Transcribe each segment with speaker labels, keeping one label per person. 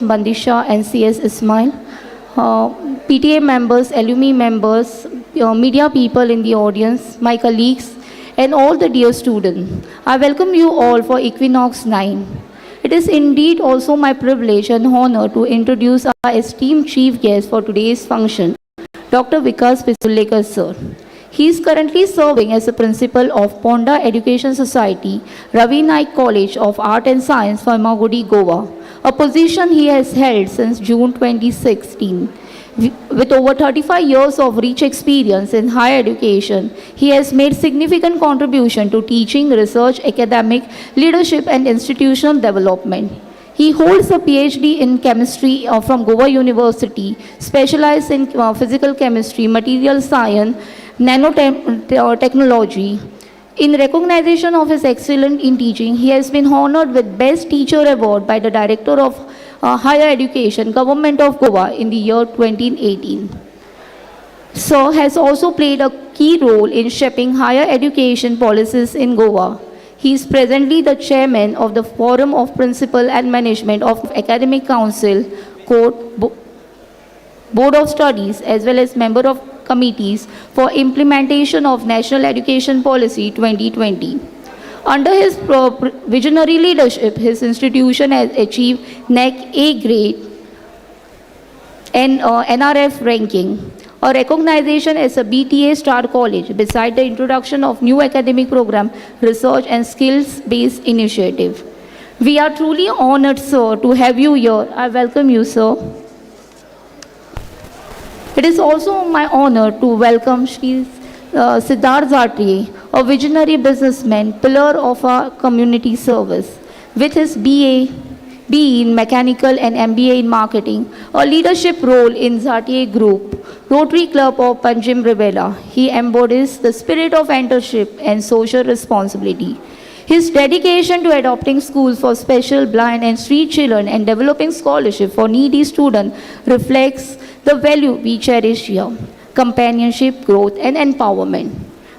Speaker 1: Bandisha and CS Ismail, PTA members, alumni members, media people in the audience, my colleagues, and all the dear students. I welcome you all for Equinox 9. It is indeed also my privilege and honor to introduce our esteemed chief guest for today's function, Dr. Vikas Pisulekar sir. He is currently serving as the principal of Ponda Education Society, Ravi Naik College of Art and Science, Farmagudi, Goa, a position he has held since June 2016. With over 35 years of rich experience in higher education, he has made significant contribution to teaching, research, academic, leadership, and institutional development. He holds a PhD in chemistry from Goa University, specialized in physical chemistry, material science, nanotechnology. In recognition of his excellence in teaching, he has been honored with Best Teacher Award by the Director of Higher Education, Government of Goa in the year 2018. Sir has also played a key role in shaping higher education policies in Goa. He is presently the chairman of the Forum of Principal and Management of Academic Council, Board of Studies, as well as member of committees for implementation of National Education Policy 2020. Under his visionary leadership, his institution has achieved NAC A grade and NRF ranking, a recognition as a BTA Star College, beside the introduction of new academic program, research and skills-based initiative. We are truly honored, sir, to have you here. I welcome you, sir. It is also my honor to welcome Shri Siddharth Zantye, a visionary businessman, pillar of our community service. With his BE in Mechanical and MBA in Marketing, a leadership role in Zantye Group, Rotary Club of Panjim Rivera, he embodies the spirit of mentorship and social responsibility. His dedication to adopting schools for special, blind, and street children and developing scholarship for needy students reflects the value we cherish here: companionship, growth, and empowerment.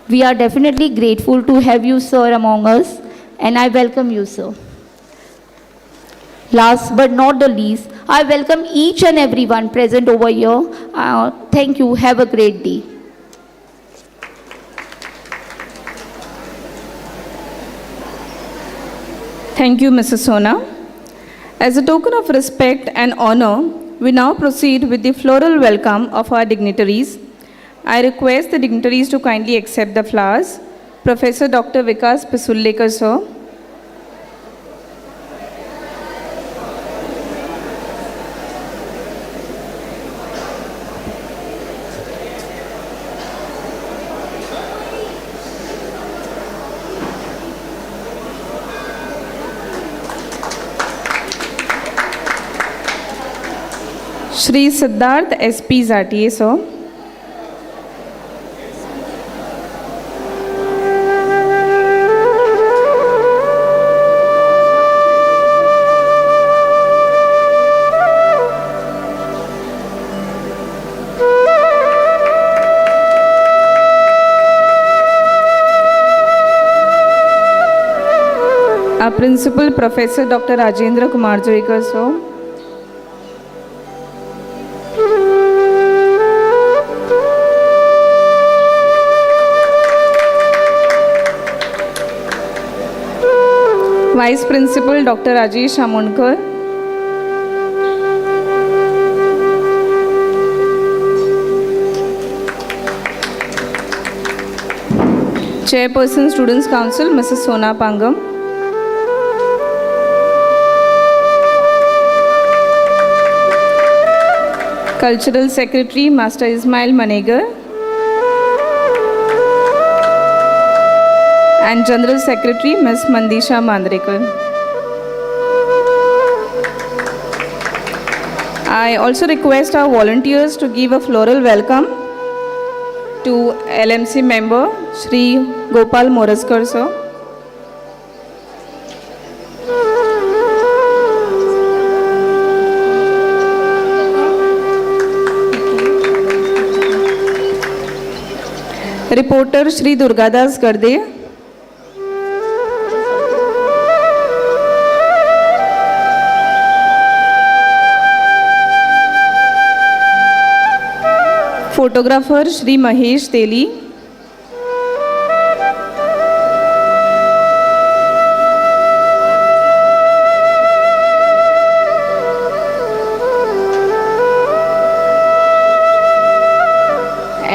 Speaker 1: We are definitely grateful to have you, sir, among us, and I welcome you, sir. Last but not the least, I welcome each and everyone present over here. Thank you. Have a great day.
Speaker 2: Thank you, Mrs. Sona. As a token of respect and honor, we now proceed with the floral welcome of our dignitaries. I request the dignitaries to kindly accept the flowers. Professor Dr. Vikas Pisulekar, sir. Shri Siddharth SP Zantye, sir. Our Principal Professor Dr. Rajendra Kumar Joikar, sir. Vice Principal Dr. Rajesh Amonkar. Chairperson Students Council, Mrs. Sona Pangam. Cultural Secretary, Master Ismail Manegar. And General Secretary, Ms. Mandisha Mandrekar. I also request our volunteers to give a floral welcome to LMC member, Shri Gopal Moraskar, sir. Reporter, Shri Durgadas Garde. photographer Shri Mahesh Teli.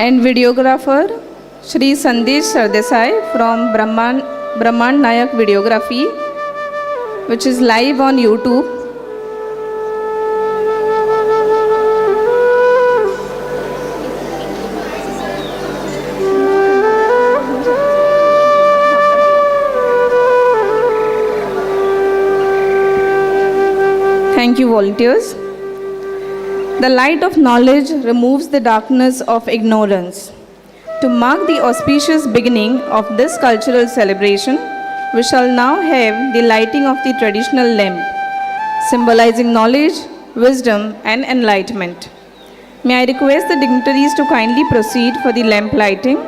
Speaker 2: And videographer Shri Sandesh Sardesai from Bramhandnayak Videography, which is live on YouTube. Thank you, volunteers. The light of knowledge removes the darkness of ignorance. To mark the auspicious beginning of this cultural celebration, we shall now have the lighting of the traditional lamp, symbolizing knowledge, wisdom, and enlightenment. May I request the dignitaries to kindly proceed for the lamp lighting.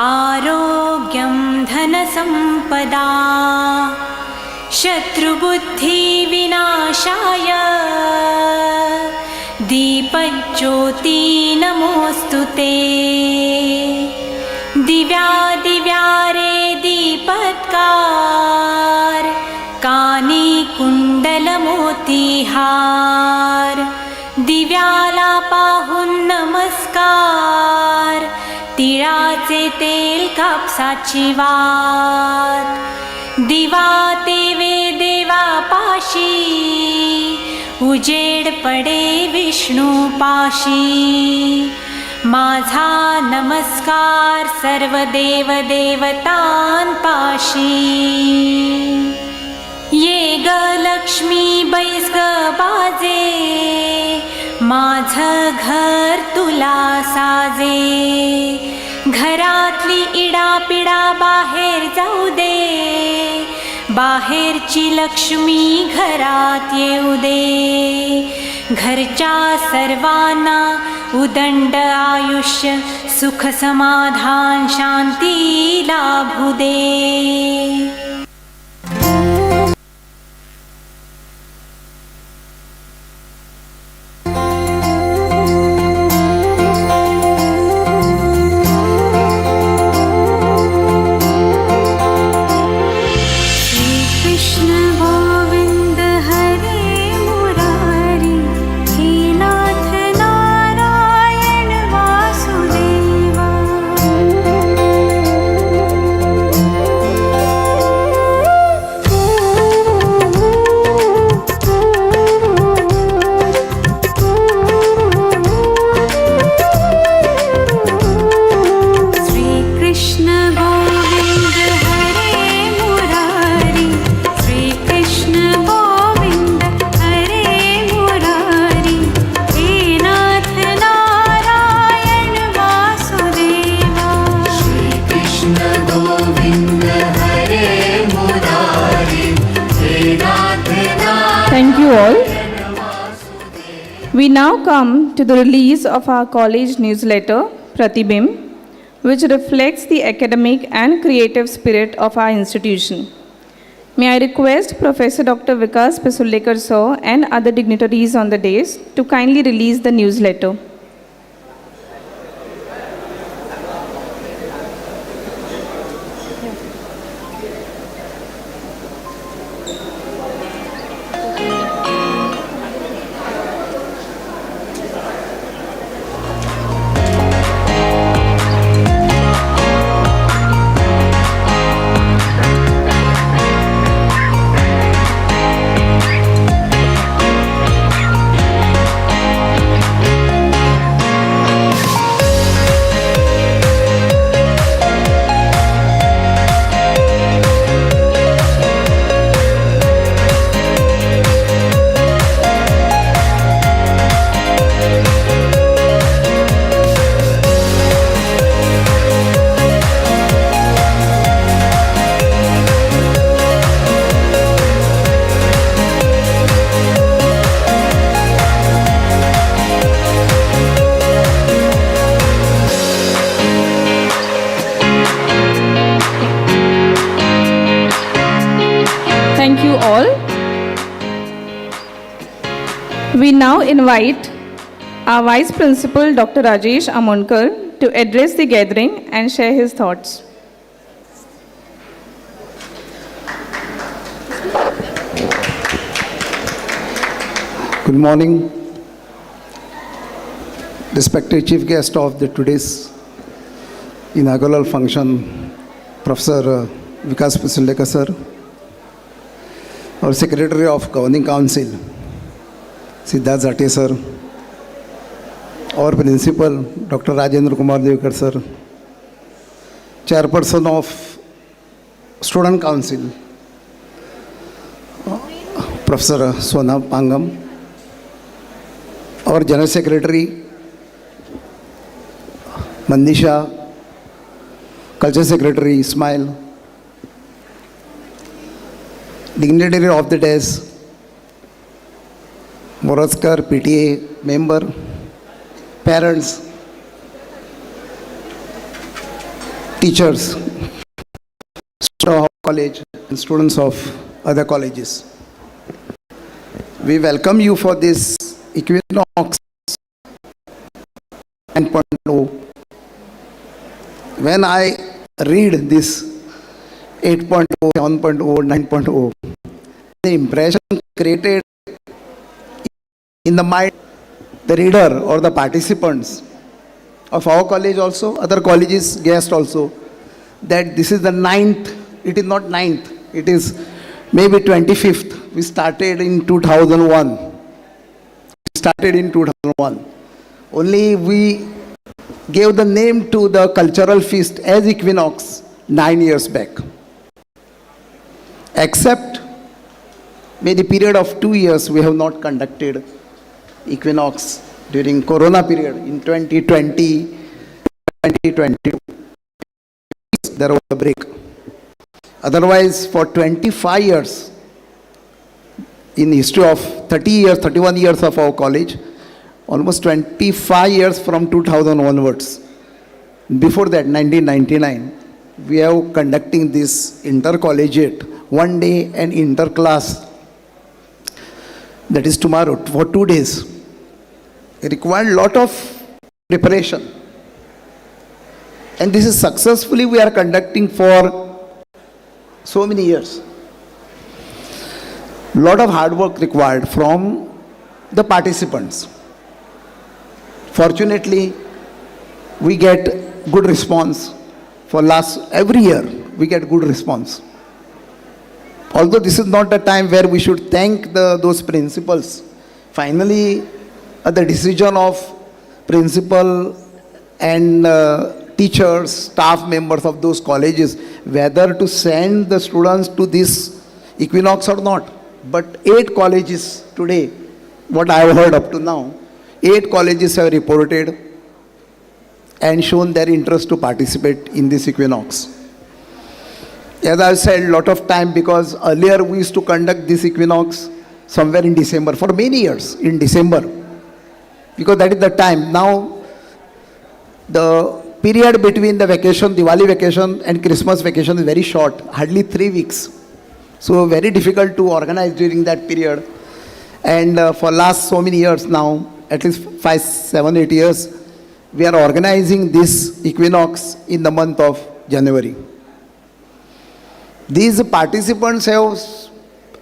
Speaker 3: आरोग्यं धनसम्पदा शत्रुबुद्धिविनाशाय दीपज्योति नमोऽस्तुते दिव्यादिव्यारे दीपत्कार कानी कुण्डलमोतिहार दिव्याला पाहून नमस्कार तिळाचे तेल कापसाची वात दिवा तेवे देवा पाशी उजेड पडे विष्णू पाशी माझा नमस्कार सर्व देव देवतां पाशी ये ग लक्ष्मी बैस ग बाजे माझं घर तुला साजे घरातली इडापिडा बाहेर जाऊ दे बाहेरची लक्ष्मी घरात येऊ दे घरच्या सर्वांना उदंड आयुष्य सुख समाधान शांती लाभू दे.
Speaker 2: Thank you all. We now come to the release of our college newsletter, Pratibim, which reflects the academic and creative spirit of our institution. May I request Professor Dr. Vikas Pesullekar sir and other dignitaries on the dais to kindly release the newsletter. We now invite our Vice Principal, Dr. Rajesh Amonkar, to address the gathering and share his thoughts.
Speaker 4: Good morning, respected chief guest of today's inaugural function, Professor Vikas Pusundekar sir, our Secretary of Governing Council, Siddharth Zate sir, our Principal, Dr. Rajendra Kumar Devkar sir, Chairperson of Student Council, Professor Sona Pangam, our General Secretary, Mandisha, Culture Secretary Ismail, dignitary of the days, Moraskar, PTA member, parents, teachers, students of college and students of other colleges. We welcome you for this EQUINOX 9.0. When I read this 8.0, 7.0, 9.0, the impression created in the mind, the reader or the participants of our college also, other colleges, guests also, that this is the 9th, it is not 9th, it is maybe 25th. We started in 2001. Only we gave the name to the cultural feast as Equinox 9 years back. Except maybe the period of 2 years we have not conducted Equinox during Corona period in 2020, 2022. There was a break. Otherwise, for 25 years, in history of 30 years, 31 years of our college, almost 25 years from 2000 onwards. Before that, 1999, we are conducting this intercollegiate, one day and interclass, that is tomorrow, for 2 days. It required a lot of preparation. And this is successfully we are conducting for so many years. Lot of hard work required from the participants. Fortunately, we get good response. For every year, we get good response. Although this is not a time where we should thank those principals. Finally, the decision of principal and teachers, staff members of those colleges, whether to send the students to this Equinox or not. But 8 colleges today, what I have heard up to now, 8 colleges have reported and shown their interest to participate in this Equinox. As I said, a lot of time, because earlier we used to conduct this Equinox somewhere in December, for many years in December, because that is the time. Now, the period between the vacation, Diwali vacation and Christmas vacation is very short, hardly 3 weeks. So very difficult to organize during that period. And for last so many years now, at least 5, 7, 8 years, we are organizing this Equinox in the month of January. These participants have,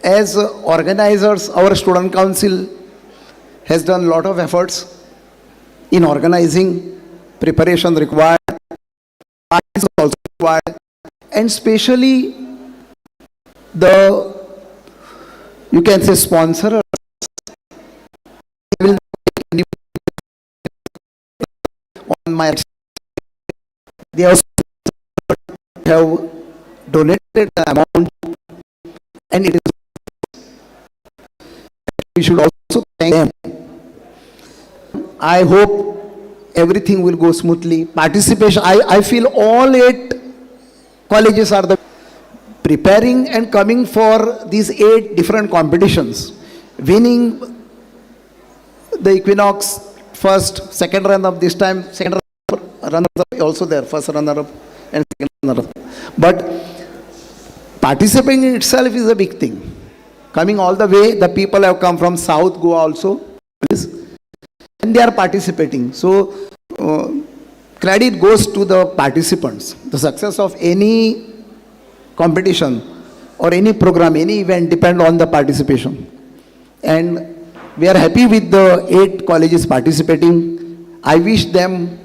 Speaker 4: as organizers, our student council has done a lot of efforts in organizing, preparation required, parties also required, and especially you can say sponsors will on my, they also have donated the amount, and it is, we should also thank them. I hope everything will go smoothly. Participation, I feel all 8 colleges are preparing and coming for these 8 different competitions, winning the Equinox first, second runner-up this time, second runner-up also there, first runner-up and second runner-up. But participating in itself is a big thing. Coming all the way, the people have come from South Goa also, this, and they are participating. So credit goes to the participants. The success of any competition or any program, any event depend on the participation. And we are happy with the 8 colleges participating. I wish them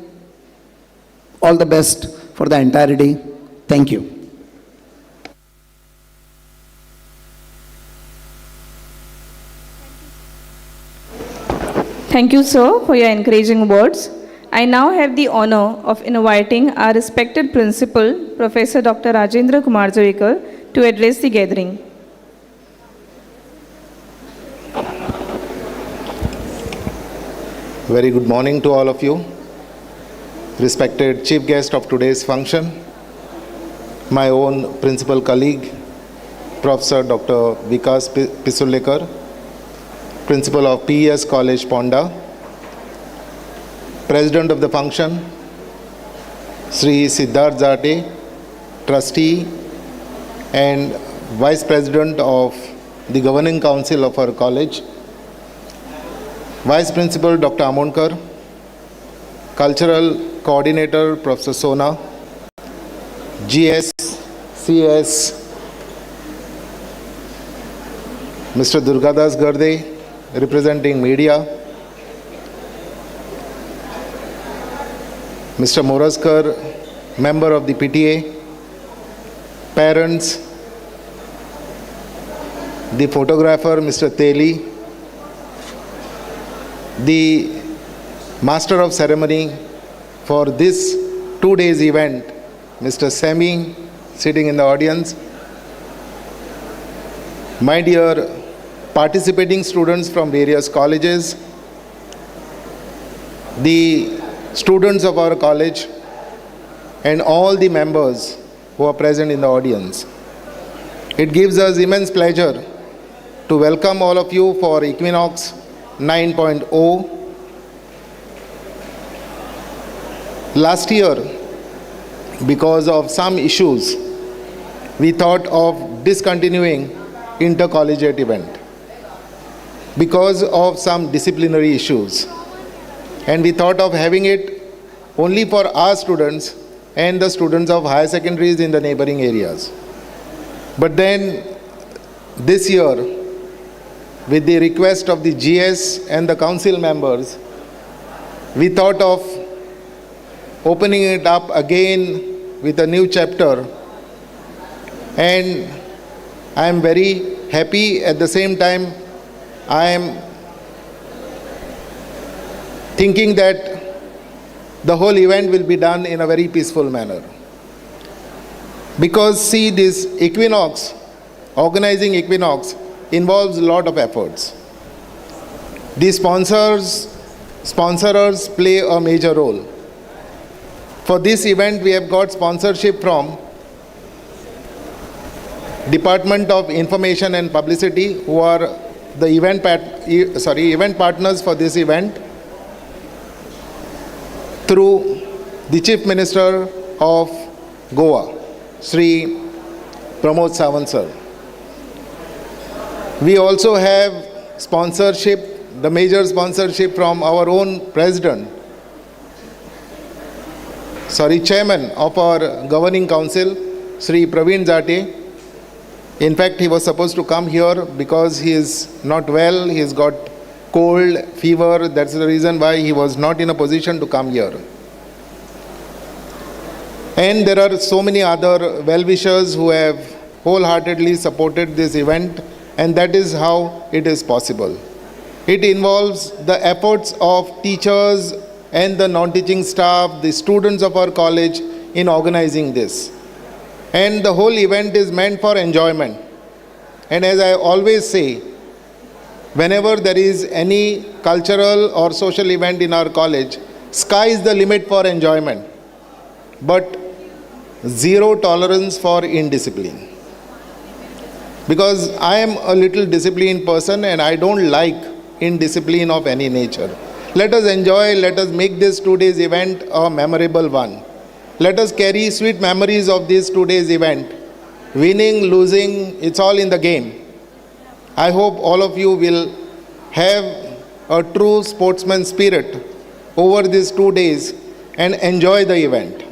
Speaker 4: all the best for the entire day. Thank you.
Speaker 2: Thank you, sir, for your encouraging words. I now have the honor of inviting our respected principal, Professor Dr. Rajendra Kumar Javekar, to address the gathering.
Speaker 5: Very good morning to all of you. Respected chief guest of today's function, my own principal colleague, Professor Dr. Vikas Pisulekar, Principal of PES College, Ponda, President of the function, Sri Siddharth Zate, Trustee and Vice President of the Governing Council of our college, Vice Principal Dr. Amonkar, Cultural Coordinator Professor Sona, GS, CS, Mr. Durgadas Garde, representing media, Mr. Moraskar, member of the PTA, parents, the photographer Mr. Teli, the master of ceremony for this 2 days event, Mr. Semi, sitting in the audience, my dear participating students from various colleges, the students of our college, and all the members who are present in the audience. It gives us immense pleasure to welcome all of you for Equinox 9.0. Last year, because of some issues, we thought of discontinuing intercollegiate event because of some disciplinary issues. And we thought of having it only for our students and the students of higher secondaries in the neighboring areas. But then this year, with the request of the GS and the council members, we thought of opening it up again with a new chapter. And I am very happy. At the same time, I am thinking that the whole event will be done in a very peaceful manner. Because see, this Equinox, organizing Equinox, involves a lot of efforts. The sponsorers play a major role. For this event, we have got sponsorship from Department of Information and Publicity, who are the event partners for this event, through the Chief Minister of Goa, Sri Pramod Sawant sir. We also have sponsorship, the major sponsorship from our own Chairman of our Governing Council, Sri Praveen Zate. In fact, he was supposed to come here because he is not well, he has got cold, fever. That's the reason why he was not in a position to come here. And there are so many other well-wishers who have wholeheartedly supported this event, and that is how it is possible. It involves the efforts of teachers and the non-teaching staff, the students of our college in organizing this. And the whole event is meant for enjoyment. And as I always say, whenever there is any cultural or social event in our college, sky is the limit for enjoyment, but zero tolerance for indiscipline. Because I am a little disciplined person and I don't like indiscipline of any nature. Let us enjoy, let us make this 2 days event a memorable one. Let us carry sweet memories of this 2 days event. Winning, losing, it's all in the game. I hope all of you will have a true sportsman spirit over these 2 days and enjoy the event.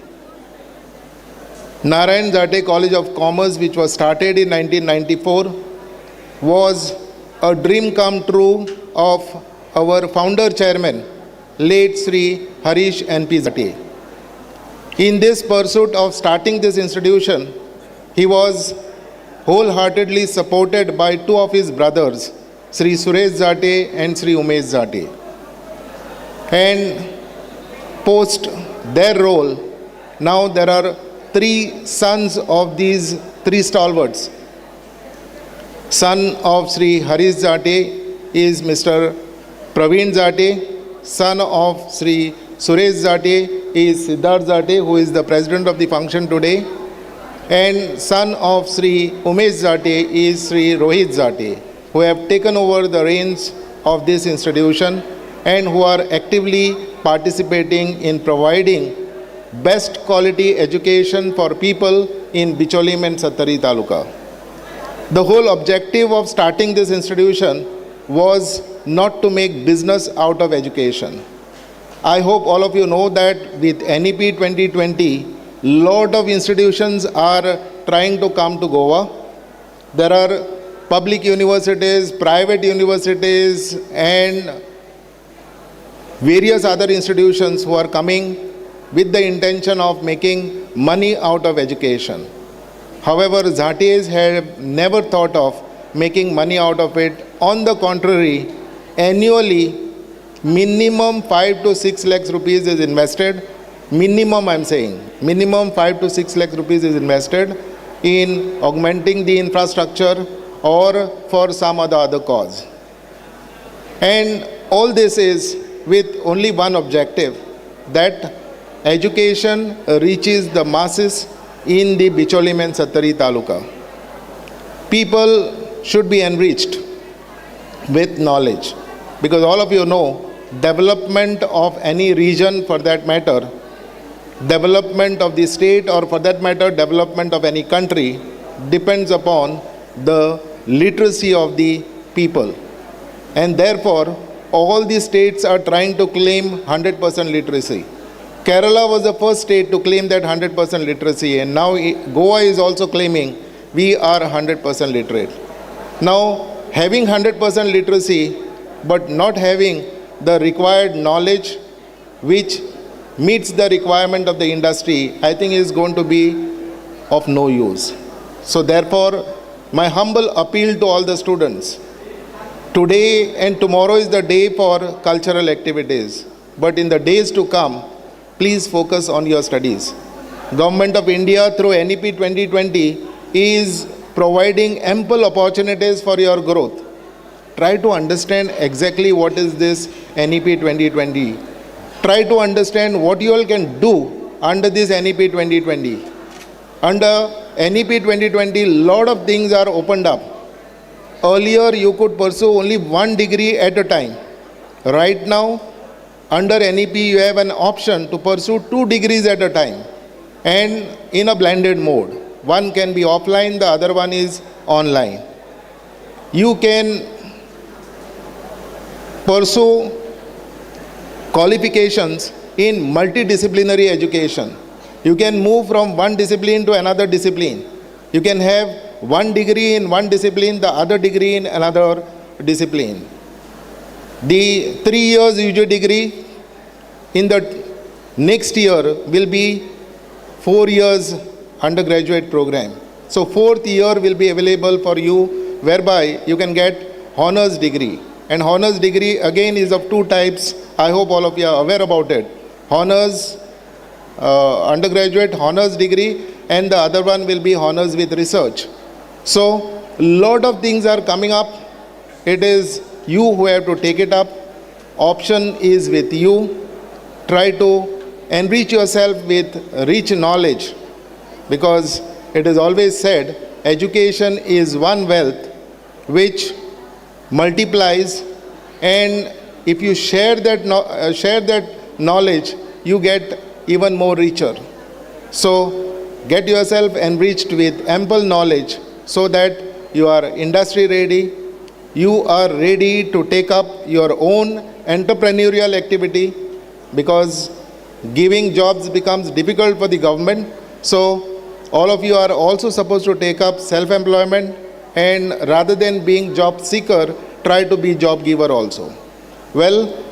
Speaker 5: Narayan Zantye College of Commerce, which was started in 1994, was a dream come true of our founder chairman, late Sri Harish N.P. Zantye. In this pursuit of starting this institution, he was wholeheartedly supported by two of his brothers, Sri Suresh Zantye and Sri Umesh Zantye. And post their role, now there are three sons of these three stalwarts. Son of Sri Harish Zantye is Mr. Praveen Zantye. Son of Sri Suresh Zantye is Siddharth Zantye, who is the president of the function today. And son of Sri Umesh Zantye is Sri Rohit Zantye, who have taken over the reins of this institution and who are actively participating in providing best quality education for people in Bicholim and Sattari Taluka. The whole objective of starting this institution was not to make business out of education. I hope all of you know that with NEP 2020, lot of institutions are trying to come to Goa. There are public universities, private universities, and various other institutions who are coming with the intention of making money out of education. However, Zantyes have never thought of making money out of it. On the contrary, annually, minimum 5 to 6 lakhs rupees is invested. Minimum, I'm saying, minimum 5 to 6 lakhs rupees is invested in augmenting the infrastructure or for some other cause. And all this is with only one objective, that education reaches the masses in the Bicholim and Sattari Taluka. People should be enriched with knowledge, because all of you know, development of any region for that matter, development of the state or for that matter development of any country depends upon the literacy of the people. And therefore, all the states are trying to claim 100% literacy. Kerala was the first state to claim that 100% literacy, and now Goa is also claiming we are 100% literate. Now, having 100% literacy but not having the required knowledge which meets the requirement of the industry, I think is going to be of no use. So therefore, my humble appeal to all the students, today and tomorrow is the day for cultural activities, but in the days to come, please focus on your studies. Government of India through NEP 2020 is providing ample opportunities for your growth. Try to understand exactly what is this NEP 2020. Try to understand what you all can do under this NEP 2020. Under NEP 2020, lot of things are opened up. Earlier, you could pursue only one degree at a time. Right now, under NEP, you have an option to pursue 2 degrees at a time and in a blended mode. One can be offline, the other one is online. You can pursue qualifications in multidisciplinary education. You can move from one discipline to another discipline. You can have one degree in one discipline, the other degree in another discipline. The 3 years UG degree in the next year will be 4 years undergraduate program. So 4th year will be available for you, whereby you can get honors degree. And honors degree again is of 2 types. I hope all of you are aware about it. Honors, undergraduate honors degree, and the other one will be honors with research. So lot of things are coming up. It is you who have to take it up. Option is with you. Try to enrich yourself with rich knowledge, because it is always said education is one wealth which multiplies, and if you share that knowledge, you get even more richer. So get yourself enriched with ample knowledge so that you are industry ready, you are ready to take up your own entrepreneurial activity, because giving jobs becomes difficult for the government. So all of you are also supposed to take up self-employment, and rather than being job seeker, try to be job giver also. Well,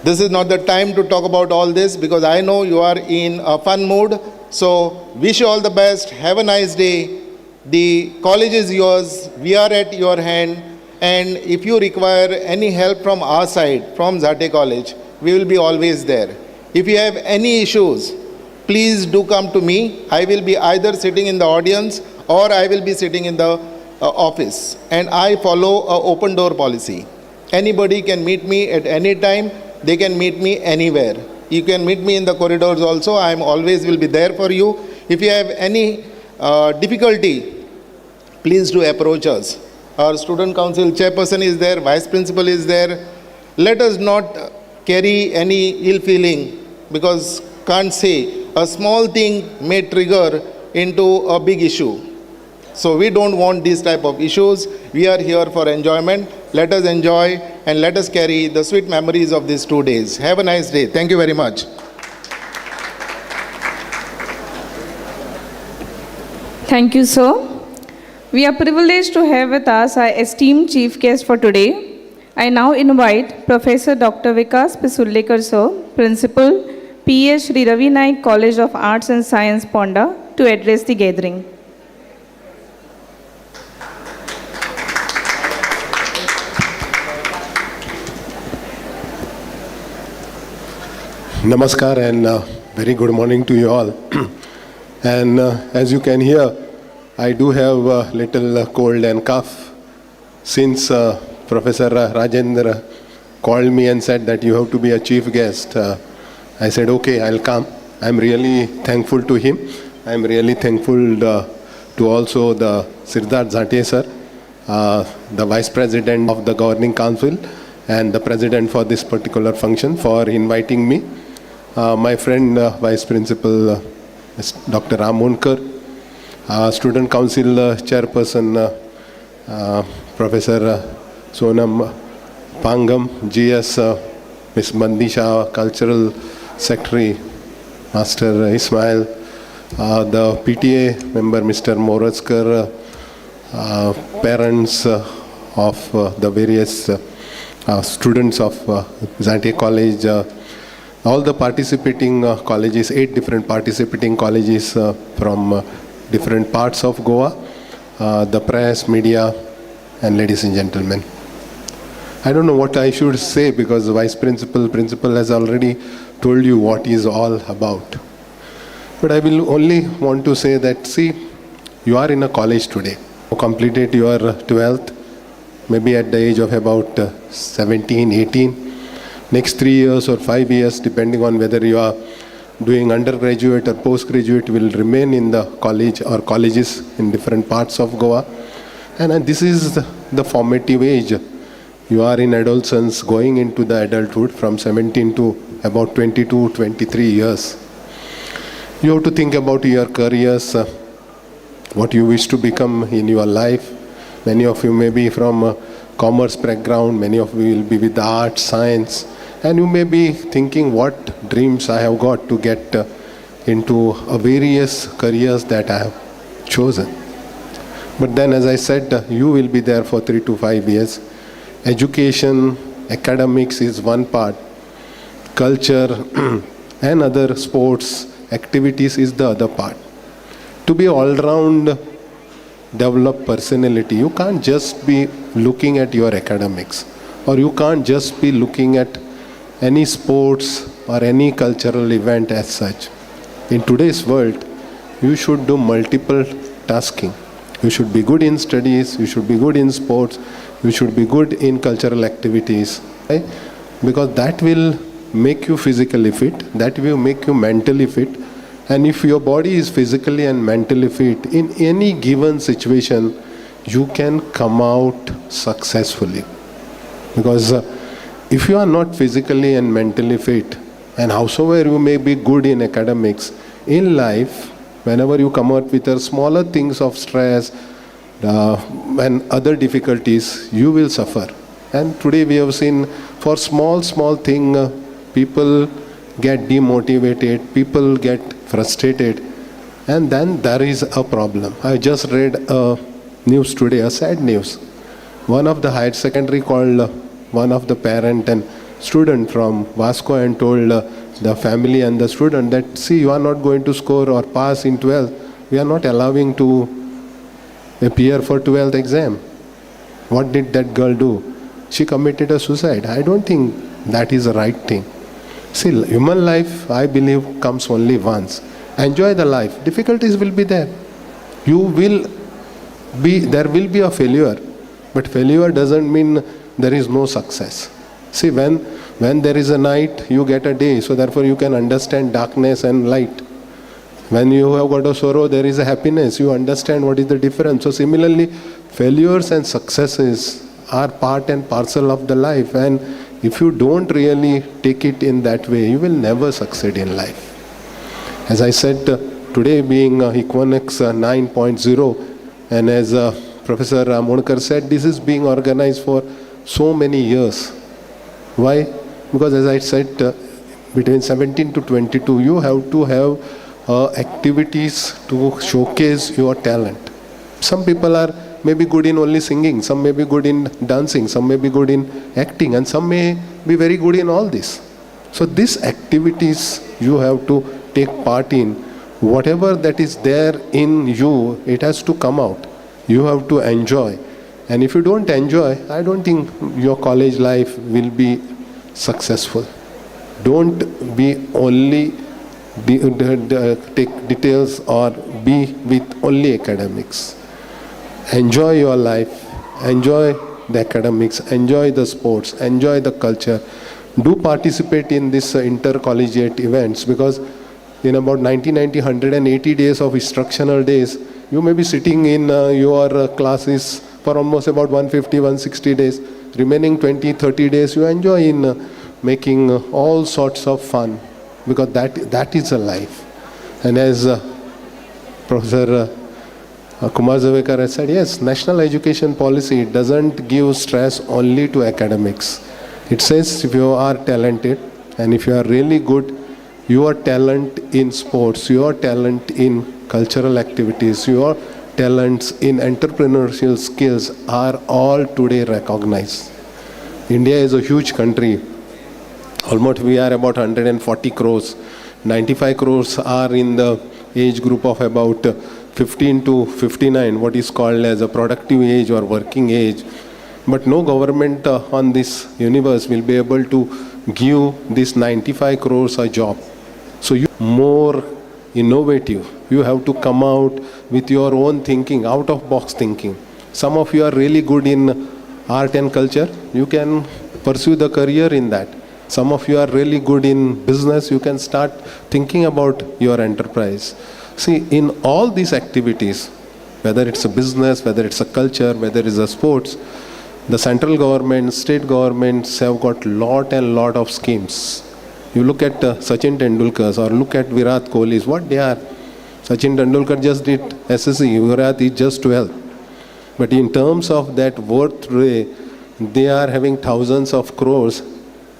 Speaker 5: this is not the time to talk about all this, because I know you are in a fun mood. So wish you all the best. Have a nice day. The college is yours. We are at your hand. And if you require any help from our side, from Zante College, we will be always there. If you have any issues, please do come to me. I will be either sitting in the audience or I will be sitting in the office. And I follow an open door policy. Anybody can meet me at any time. They can meet me anywhere. You can meet me in the corridors also. I am always will be there for you. If you have any difficulty, please do approach us. Our student council chairperson is there, vice principal is there. Let us not carry any ill feeling, because can't say a small thing may trigger into a big issue. So we don't want these type of issues. We are here for enjoyment. Let us enjoy and let us carry the sweet memories of these 2 days. Have a nice day. Thank you very much.
Speaker 2: Thank you, sir. We are privileged to have with us our esteemed chief guest for today. I now invite Professor Dr. Vikas Pisullekar, sir, Principal, P.S. Shri Ravi Naik College of Arts and Science, Ponda, to address the gathering.
Speaker 6: Namaskar and very good morning to you all. And as you can hear, I do have a little cold and cough. Since Professor Rajendra called me and said that you have to be a chief guest, I said, okay, I'll come. I'm really thankful to him. I'm really thankful to also the Siddharth Zante sir, the Vice President of the Governing Council and the President for this particular function, for inviting me. My friend, Vice Principal Dr. Ramonkar, Student Council Chairperson Professor Sonam Pangam, GS Ms. Mandisha, Cultural Secretary Master Ismail, the PTA member Mr. Moraskar, parents of the various students of Zante College, all the participating colleges, 8 different participating colleges from different parts of Goa, the press, media, and ladies and gentlemen. I don't know what I should say, because the Vice Principal has already told you what is all about. But I will only want to say that, see, you are in a college today. You completed your 12th, maybe at the age of about 17, 18. Next 3 years or 5 years, depending on whether you are doing undergraduate or postgraduate, will remain in the college or colleges in different parts of Goa. And this is the formative age. You are in adolescence, going into the adulthood from 17 to about 22, 23 years. You have to think about your careers, what you wish to become in your life. Many of you may be from a commerce background, many of you will be with the arts, science, and you may be thinking what dreams I have got to get into various careers that I have chosen. But then, as I said, you will be there for 3 to 5 years. Education, academics is one part. Culture and other sports activities is the other part. To be all-round developed personality, you can't just be looking at your academics, or you can't just be looking at any sports or any cultural event as such. In today's world, you should do multiple tasking. You should be good in studies, you should be good in sports, you should be good in cultural activities, right? Because that will make you physically fit, that will make you mentally fit. And if your body is physically and mentally fit, in any given situation, you can come out successfully. Because if you are not physically and mentally fit, and howsoever you may be good in academics, in life, whenever you come out with smaller things of stress, and other difficulties, you will suffer. And today we have seen for small thing, people get demotivated, people get frustrated, and then there is a problem. I just read a news today, a sad news. One of the higher secondary called one of the parent and student from Vasco and told the family and the student that, see, you are not going to score or pass in 12th. We are not allowing to appear for 12th exam. What did that girl do? She committed a suicide. I don't think that is the right thing. See, human life, I believe, comes only once. Enjoy the life. Difficulties will be there. There will be a failure, but failure doesn't mean there is no success. See, when there is a night, you get a day, so therefore you can understand darkness and light. When you have got a sorrow, there is a happiness. You understand what is the difference. So similarly, failures and successes are part and parcel of the life, and if you don't really take it in that way, you will never succeed in life. As I said, today being EQUINOX 9.0, and as Professor Monkar said, this is being organized for so many years. Why? Because as I said, between 17 to 22, you have to have activities to showcase your talent. Some people are maybe good in only singing, some may be good in dancing, some may be good in acting, and some may be very good in all this. So these activities you have to take part in. Whatever that is there in you, it has to come out. You have to enjoy. And if you don't enjoy, I don't think your college life will be successful. Don't be only take details or be with only academics. Enjoy your life, enjoy the academics, enjoy the sports, enjoy the culture. Do participate in this intercollegiate events, because in about 90, 180 days of instructional days, you may be sitting in your classes for almost about 150, 160 days. Remaining 20, 30 days you enjoy in making all sorts of fun, because that is a life. And as Professor Kumar Zavekar has said, yes, national education policy doesn't give stress only to academics. It says if you are talented and if you are really good, your talent in sports, your talent in cultural activities, your talents in entrepreneurial skills are all today recognized. India is a huge country. Almost we are about 140 crores. 95 crores are in the age group of about 15 to 59, what is called as a productive age or working age. But no government on this universe will be able to give this 95 crores a job. So you more innovative. You have to come out with your own thinking, out of box thinking. Some of you are really good in art and culture. You can pursue the career in that. Some of you are really good in business. You can start thinking about your enterprise. See, in all these activities, whether it's a business, whether it's a culture, whether it's a sports, the central government, state governments have got lot and lot of schemes. You look at Sachin Tendulkar's or look at Virat Kohli's, what they are. Sachin Tendulkar just did SSC, Virat is just 12. But in terms of that worth rate, they are having thousands of crores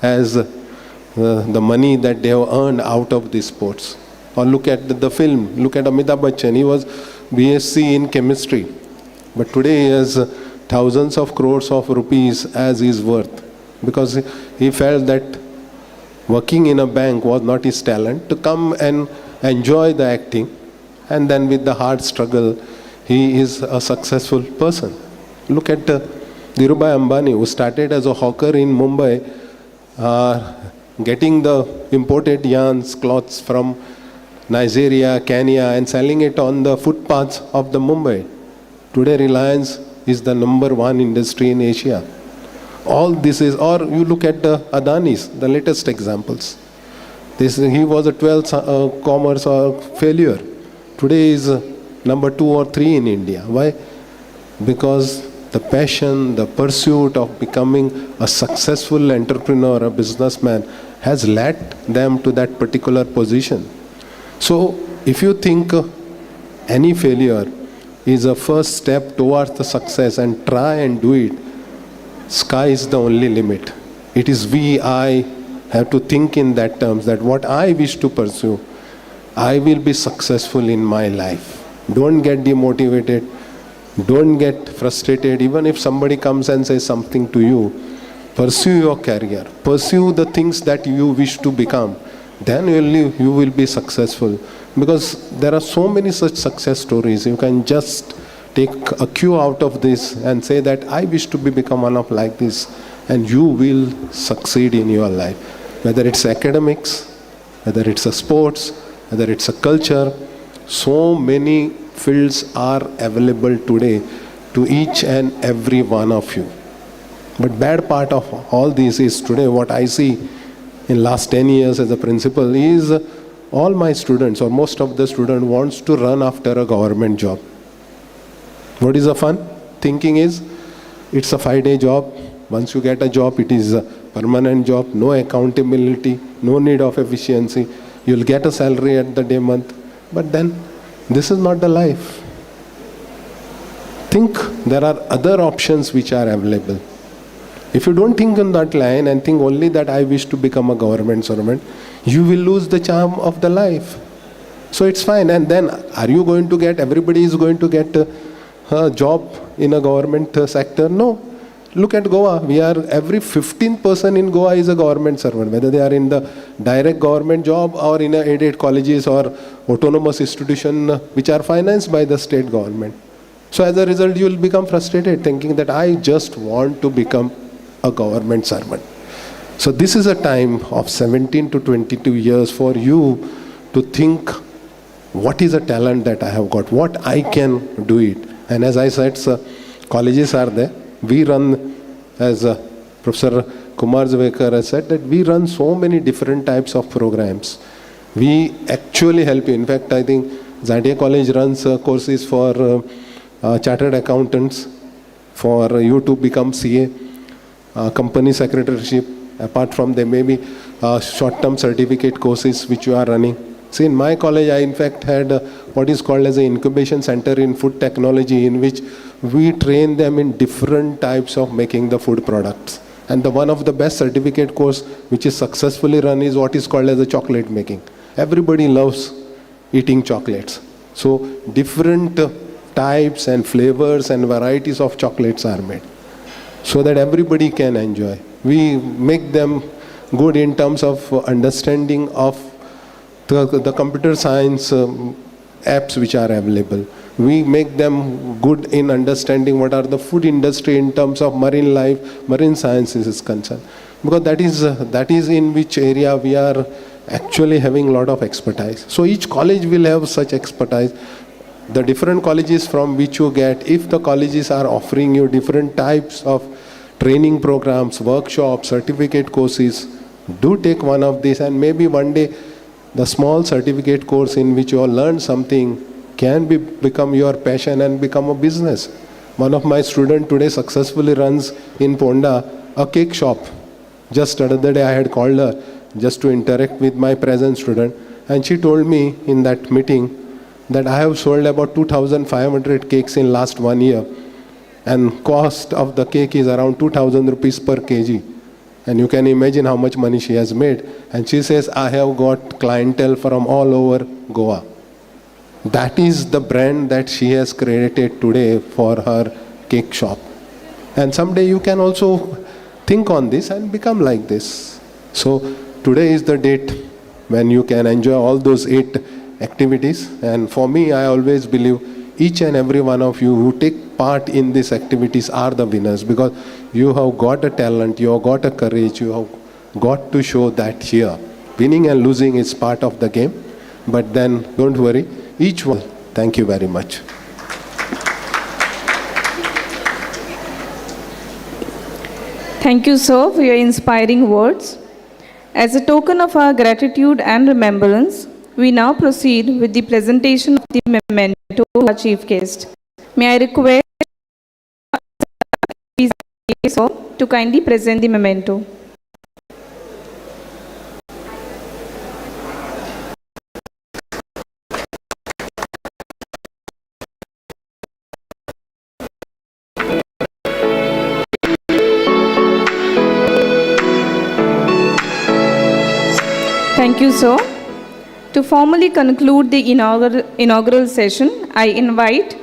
Speaker 6: as the money that they have earned out of these sports. Or look at the film, look at Amitabh Bachchan, he was BSc in chemistry. But today he has thousands of crores of rupees as his worth. Because he felt that working in a bank was not his talent, to come and enjoy the acting. And then with the hard struggle, he is a successful person. Look at Dhirubhai Ambani, who started as a hawker in Mumbai, getting the imported yarns, cloths from Nigeria, Kenya, and selling it on the footpaths of the Mumbai. Today Reliance is the #1 industry in Asia. All this is, or you look at the Adani's, the latest examples. He was a 12th commerce failure. Today is #2 or 3 in India. Why? Because the passion, the pursuit of becoming a successful entrepreneur, a businessman, has led them to that particular position. So if you think any failure is a first step towards the success and try and do it, sky is the only limit. It is I have to think in that terms that what I wish to pursue, I will be successful in my life. Don't get demotivated. Don't get frustrated. Even if somebody comes and says something to you, pursue your career. Pursue the things that you wish to become. Then you will be successful. Because there are so many such success stories. You can just take a cue out of this and say that I wish to become one of like this, and you will succeed in your life. Whether it's academics, whether it's a sports, whether it's a culture, so many fields are available today to each and every one of you. But bad part of all this is today what I see in last 10 years as a principal is all my students or most of the student wants to run after a government job. What is the fun? Thinking is it's a 5-day job. Once you get a job, it is a permanent job, no accountability, no need of efficiency. You'll get a salary at the day month. But then this is not the life. Think there are other options which are available. If you don't think in that line and think only that I wish to become a government servant, you will lose the charm of the life. So it's fine. And then are you going to get, everybody is going to get a job in a government sector? No. Look at Goa. Every 15th person in Goa is a government servant, whether they are in the direct government job or in a aided colleges or autonomous institution which are financed by the state government. So as a result, you will become frustrated thinking that I just want to become a government servant. So this is a time of 17 to 22 years for you to think, what is a talent that I have got? What I can do it? And as I said, sir, colleges are there. We run, as Professor Kumar Zavekar has said, that we run so many different types of programs. We actually help you. In fact, I think Zantye College runs courses for chartered accountants, for you to become CA, company secretaryship. Apart from there may be short-term certificate courses which you are running. See, in my college, I in fact had what is called as an incubation center in food technology, in which we train them in different types of making the food products. And one of the best certificate course which is successfully run is what is called as a chocolate making. Everybody loves eating chocolates. So different types and flavors and varieties of chocolates are made so that everybody can enjoy. We make them good in terms of understanding of the computer science apps which are available. We make them good in understanding what are the food industry in terms of marine life, marine sciences is concerned. Because that is in which area we are actually having a lot of expertise. So each college will have such expertise. The different colleges from which you get, if the colleges are offering you different types of training programs, workshops, certificate courses, do take one of these, and maybe one day the small certificate course in which you all learn something can become your passion and become a business. One of my students today successfully runs in Ponda a cake shop. Just another day I had called her just to interact with my present student, and she told me in that meeting that I have sold about 2,500 cakes in last 1 year, and cost of the cake is around 2,000 rupees per kg. And you can imagine how much money she has made. And she says, I have got clientele from all over Goa. That is the brand that she has created today for her cake shop. And someday you can also think on this and become like this. So today is the date when you can enjoy all those 8 activities. And for me, I always believe each and every one of you who take part in these activities are the winners, because you have got a talent, you have got a courage, you have got to show that here. Winning and losing is part of the game, but then don't worry, each one. Thank you very much.
Speaker 2: Thank you, sir, for your inspiring words. As a token of our gratitude and remembrance, we now proceed with the presentation of the memento to our chief guest. May I request sir to kindly present the memento. Thank you, sir. To formally conclude the inaugural session, I invite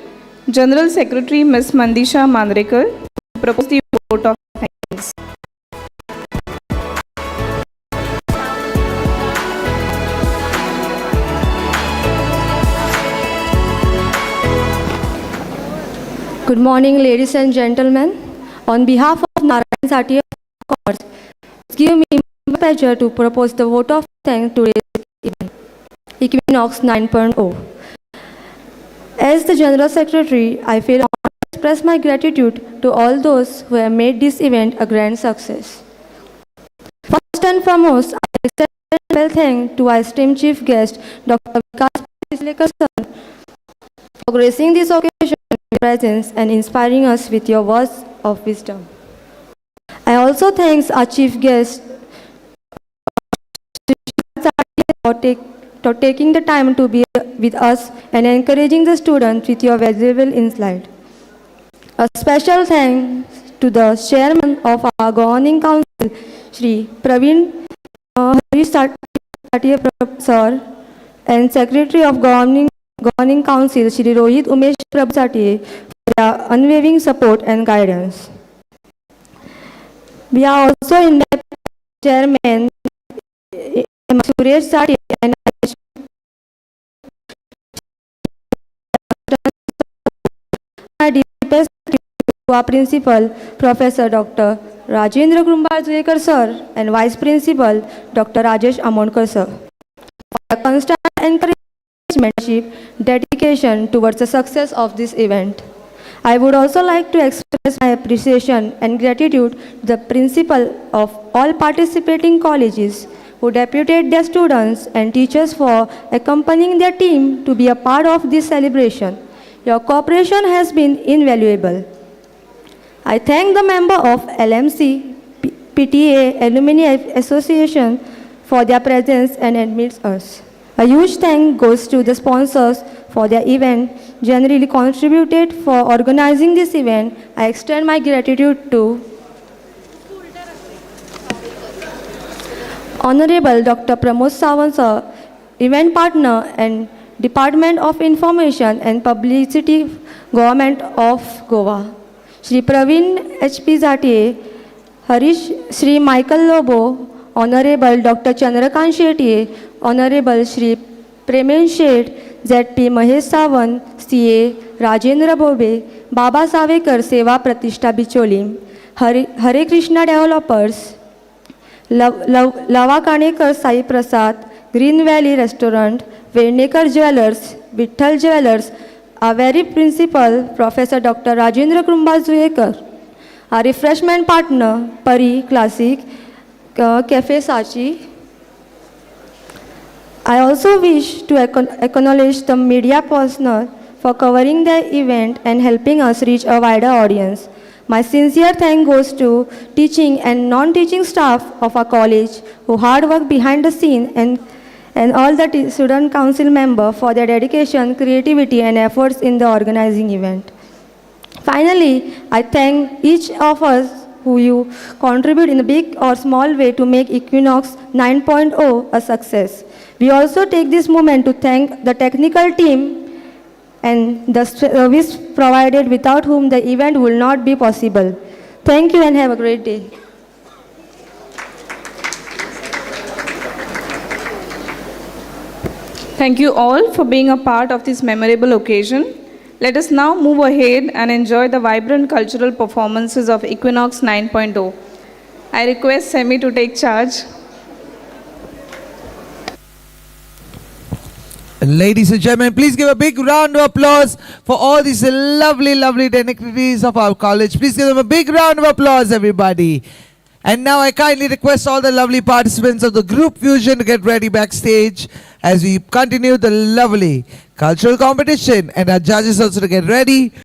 Speaker 2: General Secretary Ms. Mandisha Mandrekar to propose the vote of thanks.
Speaker 7: Good morning, ladies and gentlemen. On behalf of NARAYAN ZANTYE, it's give me my pleasure to propose the vote of thanks to today's event, EQUINOX 9.0. As the General Secretary, I feel honored to express my gratitude to all those who have made this event a grand success. First and foremost, I extend well thanks to our esteemed chief guest, Dr. Videography, for gracing this occasion with your presence and inspiring us with your words of wisdom. I also thank our chief guest for taking the time to be with us and encouraging the students with your valuable insight. A special thanks to the chairman of our governing council, Shri Praveen Satya sir, and secretary of governing council, Shri Rohit Umesh Satya, for their unwavering support and guidance. We are also in the chairman Suresh Satya and to our principal, Professor Dr. Rajendra Kumbhar sir, and Vice Principal, Dr. Rajesh Amonkar sir, for their constant encouragement, dedication towards the success of this event. I would also like to express my appreciation and gratitude to the principal of all participating colleges who deputed their students and teachers for accompanying their team to be a part of this celebration. Your cooperation has been invaluable. I thank the member of LMC, PTA, Alumni Association for their presence and admits us. A huge thank goes to the sponsors for their event, generally contributed for organizing this event. I extend my gratitude to Honorable Dr. Pramod Sawant sir, event partner and Department of Information and Publicity, Government of Goa. Shri Praveen H.P. Zatye, Harish Shri Michael Lobo, Honorable Dr. Chandrakant Shetye, Honorable Shri Premen Shet, ZP Mahesh Sawant, CA Rajendra Bobe, Baba Savekar Seva Pratishtha Bicholim, Hare Krishna Developers, Lava Kanekar Sai Prasad, Green Valley Restaurant, Vednekar Jewelers, Vitthal Jewelers, our very principal, Professor Dr. Rajendra Kumbhar, our refreshment partner, Pari Classic, Cafe Sachi. I also wish to acknowledge the media personnel for covering the event and helping us reach a wider audience. My sincere thanks goes to teaching and non-teaching staff of our college who hard work behind the scene and all the student council members for their dedication, creativity and efforts in the organizing event. Finally, I thank each of us who you contribute in a big or small way to make EQUINOX 9.0 a success. We also take this moment to thank the technical team and the service provided without whom the event will not be possible. Thank you and have a great day.
Speaker 2: Thank you all for being a part of this memorable occasion. Let us now move ahead and enjoy the vibrant cultural performances of EQUINOX 9.0. I request Semi to take charge.
Speaker 8: Ladies and gentlemen, please give a big round of applause for all these lovely, lovely dignitaries of our college. Please give them a big round of applause, everybody. And now I kindly request all the lovely participants of the group fusion to get ready backstage as we continue the lovely cultural competition, and our judges also to get ready.